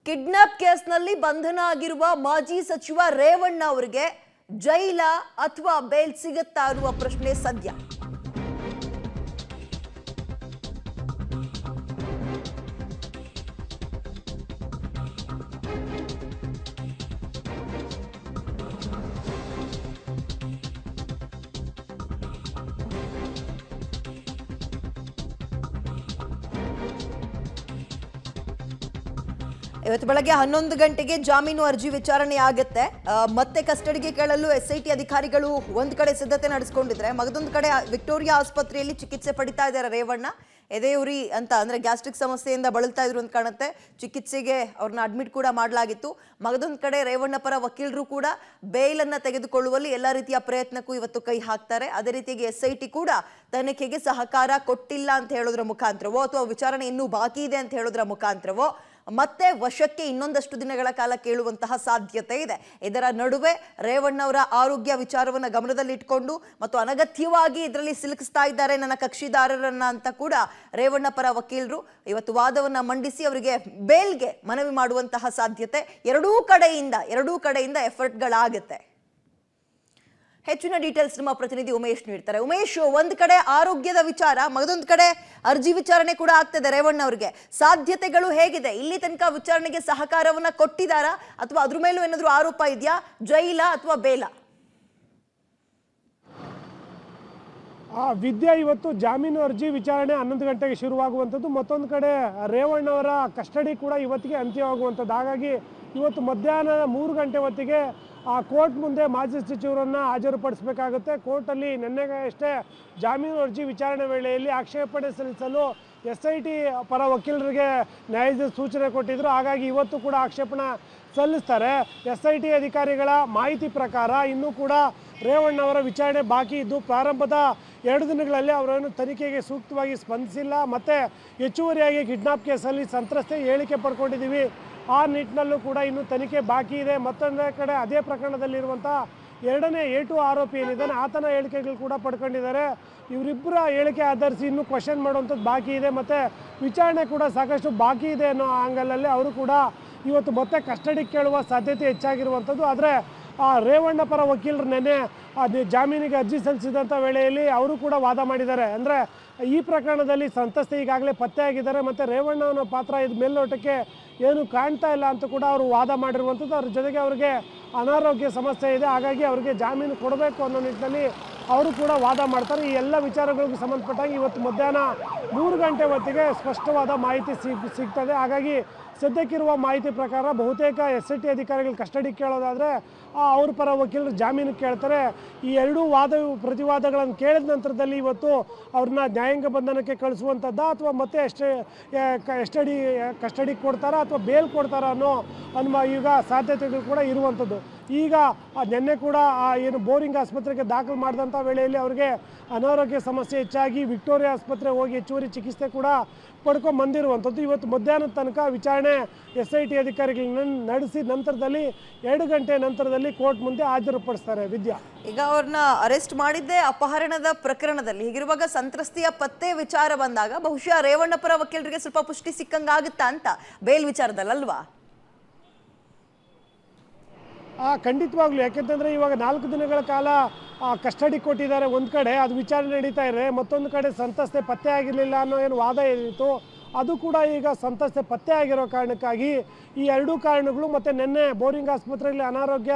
Kidnap ಕೇಸ್ನಲ್ಲಿ ಬಂಧನ ಆಗಿರುವ ಮಾಜಿ ಸಚಿವ ರೇವಣ್ಣ ಅವರಿಗೆ ಜೈಲ ಅಥವಾ ಬೇಲ್ ಸಿಗುತ್ತಾ ಅನ್ನುವ ಪ್ರಶ್ನೆ ಸದ್ಯ. ಇವತ್ತು ಬೆಳಗ್ಗೆ 11 ಗಂಟೆಗೆ ಜಾಮೀನು ಅರ್ಜಿ ವಿಚಾರಣೆ ಆಗುತ್ತೆ. ಮತ್ತೆ ಕಸ್ಟಡಿಗೆ ಕೇಳಲು ಎಸ್ಐಟಿ ಅಧಿಕಾರಿಗಳು ಒಂದು ಕಡೆ ಸಿದ್ಧತೆ ನಡೆಸಿಕೊಂಡಿದ್ರೆ, ಮಗದೊಂದು ಕಡೆ ವಿಕ್ಟೋರಿಯಾ ಆಸ್ಪತ್ರೆಯಲ್ಲಿ ಚಿಕಿತ್ಸೆ ಪಡಿತಾ ಇದ್ದಾರೆ ರೇವಣ್ಣ. ಎದೆಯುರಿ ಅಂತ ಅಂದ್ರೆ ಗ್ಯಾಸ್ಟ್ರಿಕ್ ಸಮಸ್ಯೆಯಿಂದ ಬಳಲ್ತಾ ಇದ್ರು ಅಂತ ಕಾಣುತ್ತೆ. ಚಿಕಿತ್ಸೆಗೆ ಅವ್ರನ್ನ ಅಡ್ಮಿಟ್ ಕೂಡ ಮಾಡಲಾಗಿತ್ತು. ಮಗದೊಂದು ಕಡೆ ರೇವಣ್ಣ ಪರ ವಕೀಲರು ಕೂಡ ಬೇಲನ್ನ ತೆಗೆದುಕೊಳ್ಳುವಲ್ಲಿ ಎಲ್ಲ ರೀತಿಯ ಪ್ರಯತ್ನಕ್ಕೂ ಇವತ್ತು ಕೈ ಹಾಕ್ತಾರೆ. ಅದೇ ರೀತಿಯಾಗಿ ಎಸ್ಐಟಿ ಕೂಡ ತನಿಖೆಗೆ ಸಹಕಾರ ಕೊಟ್ಟಿಲ್ಲ ಅಂತ ಹೇಳೋದ್ರ ಮುಖಾಂತರವೋ ಅಥವಾ ವಿಚಾರಣೆ ಇನ್ನೂ ಬಾಕಿ ಇದೆ ಅಂತ ಹೇಳೋದ್ರ ಮುಖಾಂತರವೋ ಮತ್ತೆ ವಶಕ್ಕೆ ಇನ್ನೊಂದಷ್ಟು ದಿನಗಳ ಕಾಲ ಕೇಳುವಂತಹ ಸಾಧ್ಯತೆ ಇದೆ. ಇದರ ನಡುವೆ ರೇವಣ್ಣ ಅವರ ಆರೋಗ್ಯ ವಿಚಾರವನ್ನ ಗಮನದಲ್ಲಿ ಇಟ್ಕೊಂಡು ಮತ್ತು ಅನಗತ್ಯವಾಗಿ ಇದರಲ್ಲಿ ಸಿಲುಕಿಸ್ತಾ ಇದ್ದಾರೆ ನನ್ನ ಕಕ್ಷಿದಾರರನ್ನ ಅಂತ ಕೂಡ ರೇವಣ್ಣ ಪರ ವಕೀಲರು ಇವತ್ತು ವಾದವನ್ನ ಮಂಡಿಸಿ ಅವರಿಗೆ ಬೇಲ್ಗೆ ಮನವಿ ಮಾಡುವಂತಹ ಸಾಧ್ಯತೆ ಎರಡೂ ಕಡೆಯಿಂದ ಎಫರ್ಟ್ಗಳಾಗುತ್ತೆ. ಹೆಚ್ಚಿನ ಡೀಟೇಲ್ಸ್ ನಮ್ಮ ಪ್ರತಿನಿಧಿ ಉಮೇಶ್ ನೀಡ್ತಾರೆ. ಉಮೇಶ್, ಒಂದ್ ಕಡೆ ಆರೋಗ್ಯದ ವಿಚಾರ, ಮಗದೊಂದು ಕಡೆ ಅರ್ಜಿ ವಿಚಾರಣೆ ಕೂಡ ಆಗ್ತದೆ ರೇವಣ್ಣ ಅವರಿಗೆ. ಸಾಧ್ಯತೆಗಳು ಹೇಗಿದೆ? ಇಲ್ಲಿ ತನಕ ವಿಚಾರಣೆಗೆ ಸಹಕಾರವನ್ನ ಕೊಟ್ಟಿದ್ದಾರಾ ಅಥವಾ ಅದ್ರ ಮೇಲೂ ಏನಾದ್ರೂ ಆರೋಪ ಇದೆಯಾ? ಜೈಲ ಅಥವಾ ಬೇಲ? ವಿದ್ಯಾ, ಇವತ್ತು ಜಾಮೀನು ಅರ್ಜಿ ವಿಚಾರಣೆ 11 ಗಂಟೆಗೆ ಶುರುವಾಗುವಂಥದ್ದು. ಮತ್ತೊಂದು ಕಡೆ ರೇವಣ್ಣವರ ಕಸ್ಟಡಿ ಕೂಡ ಇವತ್ತಿಗೆ ಅಂತ್ಯವಾಗುವಂಥದ್ದು. ಹಾಗಾಗಿ ಇವತ್ತು ಮಧ್ಯಾಹ್ನ 3 ಗಂಟೆ ಹೊತ್ತಿಗೆ ಕೋರ್ಟ್ ಮುಂದೆ ಮಾಜಿ ಸಚಿವರನ್ನು ಹಾಜರುಪಡಿಸಬೇಕಾಗುತ್ತೆ. ಕೋರ್ಟಲ್ಲಿ ನಿನ್ನೆಗಷ್ಟೇ ಜಾಮೀನು ಅರ್ಜಿ ವಿಚಾರಣೆ ವೇಳೆಯಲ್ಲಿ ಆಕ್ಷೇಪಣೆ ಸಲ್ಲಿಸಲು SIT ಪರ ವಕೀಲರಿಗೆ ನ್ಯಾಯಾಧೀಶರು ಸೂಚನೆ ಕೊಟ್ಟಿದ್ದರು. ಹಾಗಾಗಿ ಇವತ್ತು ಕೂಡ ಆಕ್ಷೇಪಣೆ ಸಲ್ಲಿಸ್ತಾರೆ. SIT ಅಧಿಕಾರಿಗಳ ಮಾಹಿತಿ ಪ್ರಕಾರ ಇನ್ನೂ ಕೂಡ ರೇವಣ್ಣವರ ವಿಚಾರಣೆ ಬಾಕಿ ಇದ್ದು, ಪ್ರಾರಂಭದ 2 ದಿನಗಳಲ್ಲಿ ಅವರನ್ನು ತನಿಖೆಗೆ ಸೂಕ್ತವಾಗಿ ಸ್ಪಂದಿಸಿಲ್ಲ. ಮತ್ತು ಹೆಚ್ಚುವರಿಯಾಗಿ ಕಿಡ್ನಾಪ್ ಕೇಸಲ್ಲಿ ಸಂತ್ರಸ್ತೆ ಹೇಳಿಕೆ ಪಡ್ಕೊಂಡಿದ್ದೀವಿ, ಆ ನಿಟ್ಟಿನಲ್ಲೂ ಕೂಡ ಇನ್ನೂ ತನಿಖೆ ಬಾಕಿ ಇದೆ. ಮತ್ತೊಂದು ಕಡೆ ಅದೇ ಪ್ರಕರಣದಲ್ಲಿರುವಂಥ 2ನೇ A2 ಆರೋಪಿ ಏನಿದ್ದಾನೆ ಆತನ ಹೇಳಿಕೆಗಳು ಕೂಡ ಪಡ್ಕೊಂಡಿದ್ದಾರೆ. ಇವರಿಬ್ಬರ ಹೇಳಿಕೆ ಆಧರಿಸಿ ಇನ್ನೂ ಕ್ವಶನ್ ಮಾಡುವಂಥದ್ದು ಬಾಕಿ ಇದೆ. ಮತ್ತು ವಿಚಾರಣೆ ಕೂಡ ಸಾಕಷ್ಟು ಬಾಕಿ ಇದೆ ಅನ್ನೋ ಆಂಗಲಲ್ಲಿ ಅವರು ಕೂಡ ಇವತ್ತು ಮತ್ತೆ ಕಸ್ಟಡಿ ಕೇಳುವ ಸಾಧ್ಯತೆ ಹೆಚ್ಚಾಗಿರುವಂಥದ್ದು. ಆದರೆ ರೇವಣ್ಣ ಪರ ವಕೀಲರು ನೆನ್ನೆ ಜಾಮೀನಿಗೆ ಅರ್ಜಿ ಸಲ್ಲಿಸಿದಂಥ ವೇಳೆಯಲ್ಲಿ ಅವರು ಕೂಡ ವಾದ ಮಾಡಿದ್ದಾರೆ. ಅಂದರೆ ಈ ಪ್ರಕರಣದಲ್ಲಿ ಸಂತ್ರಸ್ತೆ ಈಗಾಗಲೇ ಪತ್ತೆಯಾಗಿದ್ದಾರೆ ಮತ್ತು ರೇವಣ್ಣನ ಪಾತ್ರ ಇದು ಮೇಲ್ನೋಟಕ್ಕೆ ಏನು ಕಾಣ್ತಾ ಇಲ್ಲ ಅಂತ ಕೂಡ ಅವರು ವಾದ ಮಾಡಿರುವಂಥದ್ದು. ಅದ್ರ ಜೊತೆಗೆ ಅವರಿಗೆ ಅನಾರೋಗ್ಯ ಸಮಸ್ಯೆ ಇದೆ, ಹಾಗಾಗಿ ಅವರಿಗೆ ಜಾಮೀನು ಕೊಡಬೇಕು ಅನ್ನೋ ನಿಟ್ಟಿನಲ್ಲಿ ಅವರು ಕೂಡ ವಾದ ಮಾಡ್ತಾರೆ. ಈ ಎಲ್ಲ ವಿಚಾರಗಳಿಗೂ ಸಂಬಂಧಪಟ್ಟಾಗಿ ಇವತ್ತು ಮಧ್ಯಾಹ್ನ 3 ಗಂಟೆ ಹೊತ್ತಿಗೆ ಸ್ಪಷ್ಟವಾದ ಮಾಹಿತಿ ಸಿಗ್ತದೆ. ಹಾಗಾಗಿ ಸದ್ಯಕ್ಕಿರುವ ಮಾಹಿತಿ ಪ್ರಕಾರ ಬಹುತೇಕ SIT ಅಧಿಕಾರಿಗಳು ಕಸ್ಟಡಿ ಕೇಳೋದಾದರೆ ಅವ್ರ ಪರ ವಕೀಲರು ಜಾಮೀನು ಕೇಳ್ತಾರೆ. ಈ ಎರಡೂ ಪ್ರತಿವಾದಗಳನ್ನು ಕೇಳಿದ ನಂತರದಲ್ಲಿ ಇವತ್ತು ಅವ್ರನ್ನ ನ್ಯಾಯಾಂಗ ಬಂಧನಕ್ಕೆ ಕಳಿಸುವಂಥದ್ದು ಅಥವಾ ಮತ್ತೆ ಕಸ್ಟಡಿ ಕೊಡ್ತಾರಾ ಅಥವಾ ಬೇಲ್ ಕೊಡ್ತಾರಾ ಅನ್ನೋ ಈಗ ಸಾಧ್ಯತೆಗಳು ಕೂಡ ಇರುವಂಥದ್ದು. ಈಗ ನಿನ್ನೆ ಕೂಡ ಏನು ಬೋರಿಂಗ್ ಆಸ್ಪತ್ರೆಗೆ ದಾಖಲು ಮಾಡಿದಂಥ ವೇಳೆಯಲ್ಲಿ ಅವರಿಗೆ ಅನಾರೋಗ್ಯ ಸಮಸ್ಯೆ ಹೆಚ್ಚಾಗಿ ವಿಕ್ಟೋರಿಯಾ ಆಸ್ಪತ್ರೆಗೆ ಹೋಗಿ ಹೆಚ್ಚುವರಿ ಚಿಕಿತ್ಸೆ ಕೂಡ ಪಡ್ಕೊಂಡು ಬಂದಿರುವಂಥದ್ದು. ಇವತ್ತು ಮಧ್ಯಾಹ್ನದ ತನಕ ವಿಚಾರಣೆ SIT ಅಧಿಕಾರಿಗಳನ್ನ ನಡೆಸಿ ನಂತರದಲ್ಲಿ 2 ಗಂಟೆ ನಂತರದಲ್ಲಿ ಕೋರ್ಟ್ ಮುಂದೆ ಹಾಜರುಪಡಿಸ್ತಾರೆ. ವಿದ್ಯಾ, ಈಗ ಅವ್ರನ್ನ ಅರೆಸ್ಟ್ ಮಾಡಿದ್ದೆ ಅಪಹರಣದ ಪ್ರಕರಣದಲ್ಲಿ. ಹೀಗಿರುವಾಗ ಸಂತ್ರಸ್ತೆಯ ಪತ್ತೆ ವಿಚಾರ ಬಂದಾಗ ಬಹುಶಃ ರೇವಣ್ಣ ಪರ ವಕೀಲರಿಗೆ ಸ್ವಲ್ಪ ಪುಷ್ಟಿ ಸಿಕ್ಕಂಗಾಗುತ್ತಾ ಅಂತ ಬೇಲ್ ವಿಚಾರದಲ್ಲಲ್ವಾ? ಖಂಡಿತವಾಗ್ಲೂ. ಯಾಕೆಂತಂದರೆ ಇವಾಗ 4 ದಿನಗಳ ಕಾಲ ಕಸ್ಟಡಿ ಕೊಟ್ಟಿದ್ದಾರೆ ಒಂದು ಕಡೆ, ಅದು ವಿಚಾರಣೆ ನಡೀತಾ ಇದೆ. ಮತ್ತೊಂದು ಕಡೆ ಸಂತ್ರಸ್ತೆ ಪತ್ತೆ ಆಗಿರಲಿಲ್ಲ ಅನ್ನೋ ಏನು ವಾದ ಏನಿತ್ತು ಅದು ಕೂಡ ಈಗ ಸಂತ್ರಸ್ತೆ ಪತ್ತೆ ಆಗಿರೋ ಕಾರಣಕ್ಕಾಗಿ ಈ ಎರಡೂ ಕಾರಣಗಳು ಮತ್ತು ನಿನ್ನೆ ಬೋರಿಂಗ್ ಆಸ್ಪತ್ರೆಯಲ್ಲಿ ಅನಾರೋಗ್ಯ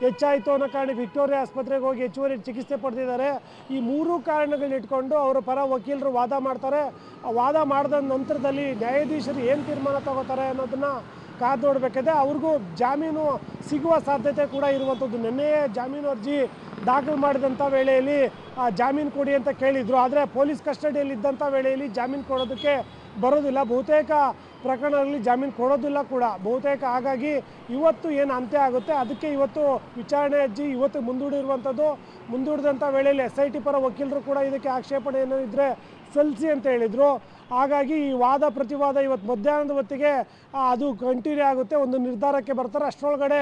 ಹೆಚ್ಚಾಯಿತು ಅನ್ನೋ ಕಾರಣ ವಿಕ್ಟೋರಿಯಾ ಆಸ್ಪತ್ರೆಗೆ ಹೋಗಿ ಹೆಚ್ಚುವರಿ ಚಿಕಿತ್ಸೆ ಪಡೆದಿದ್ದಾರೆ. ಈ 3 ಕಾರಣಗಳನ್ನ ಇಟ್ಕೊಂಡು ಅವರ ಪರ ವಕೀಲರು ವಾದ ಮಾಡ್ತಾರೆ. ವಾದ ಮಾಡಿದ ನಂತರದಲ್ಲಿ ನ್ಯಾಯಾಧೀಶರು ಏನು ತೀರ್ಮಾನ ತಗೋತಾರೆ ಅನ್ನೋದನ್ನು ಕಾದು ನೋಡಬೇಕಿದೆ. ಅವ್ರಿಗೂ ಜಾಮೀನು ಸಿಗುವ ಸಾಧ್ಯತೆ ಕೂಡ ಇರುವಂಥದ್ದು. ನಿನ್ನೆಯೇ ಜಾಮೀನು ಅರ್ಜಿ ದಾಖಲು ಮಾಡಿದಂಥ ವೇಳೆಯಲ್ಲಿ ಜಾಮೀನು ಕೊಡಿ ಅಂತ ಕೇಳಿದರು. ಆದರೆ ಪೊಲೀಸ್ ಕಸ್ಟಡಿಯಲ್ಲಿ ಇದ್ದಂಥ ವೇಳೆಯಲ್ಲಿ ಜಾಮೀನು ಕೊಡೋದಕ್ಕೆ ಬರೋದಿಲ್ಲ, ಬಹುತೇಕ ಪ್ರಕರಣಗಳಲ್ಲಿ ಜಾಮೀನು ಕೊಡೋದಿಲ್ಲ ಕೂಡ ಬಹುತೇಕ. ಹಾಗಾಗಿ ಇವತ್ತು ಏನು ಅಂತ್ಯ ಆಗುತ್ತೆ ಅದಕ್ಕೆ ಇವತ್ತು ವಿಚಾರಣೆ ಅರ್ಜಿ ಇವತ್ತು ಮುಂದೂಡಿರುವಂಥದ್ದು. ಮುಂದೂಡಿದಂಥ ವೇಳೆಯಲ್ಲಿ SIT ಪರ ವಕೀಲರು ಕೂಡ ಇದಕ್ಕೆ ಆಕ್ಷೇಪಣೆ ಏನೋ ಇದ್ದರೆ ಸಲ್ಲಿಸಿ ಅಂತ ಹೇಳಿದರು. ಹಾಗಾಗಿ ಈ ವಾದ ಪ್ರತಿವಾದ ಇವತ್ತು ಮಧ್ಯಾಹ್ನದ ಹೊತ್ತಿಗೆ ಅದು ಕಂಟಿನ್ಯೂ ಆಗುತ್ತೆ, ಒಂದು ನಿರ್ಧಾರಕ್ಕೆ ಬರ್ತಾರೆ. ಅಷ್ಟರೊಳಗಡೆ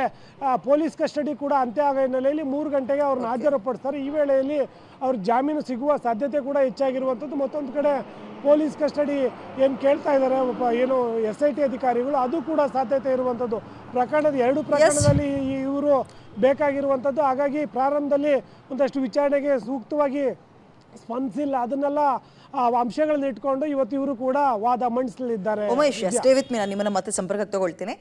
ಪೊಲೀಸ್ ಕಸ್ಟಡಿ ಕೂಡ ಅಂತ್ಯ ಆಗೋ ಹಿನ್ನೆಲೆಯಲ್ಲಿ 3 ಗಂಟೆಗೆ ಅವ್ರನ್ನ ಹಾಜರುಪಡಿಸ್ತಾರೆ. ಈ ವೇಳೆಯಲ್ಲಿ ಅವ್ರ ಜಾಮೀನು ಸಿಗುವ ಸಾಧ್ಯತೆ ಕೂಡ ಹೆಚ್ಚಾಗಿರುವಂಥದ್ದು. ಮತ್ತೊಂದು ಕಡೆ ಪೊಲೀಸ್ ಕಸ್ಟಡಿ ಏನು ಕೇಳ್ತಾ ಇದ್ದಾರೆ ಏನು SIT ಅಧಿಕಾರಿಗಳು, ಅದು ಕೂಡ ಸಾಧ್ಯತೆ ಇರುವಂಥದ್ದು. ಪ್ರಕರಣದ 2 ಪ್ರಕರಣದಲ್ಲಿ ಇವರು ಬೇಕಾಗಿರುವಂಥದ್ದು. ಹಾಗಾಗಿ ಪ್ರಾರಂಭದಲ್ಲಿ ಒಂದಷ್ಟು ವಿಚಾರಣೆಗೆ ಸೂಕ್ತವಾಗಿ ಸ್ಪಂದಿಸಿಲ್ಲ, ಅದನ್ನೆಲ್ಲ ಅಂಶಗಳನ್ನ ಇಟ್ಕೊಂಡು ಇವತ್ತು ಇವರು ಕೂಡ ವಾದ ಮಂಡಿಸಲಿದ್ದಾರೆ. ಉಮೇಶ್, ಸ್ಟೇ ವಿತ್ ಮೀ, ನಾನು ನಿಮ್ಮನ್ನ ಮತ್ತೆ ಸಂಪರ್ಕಕ್ಕೆ ತಗೊಳ್ತೀನಿ.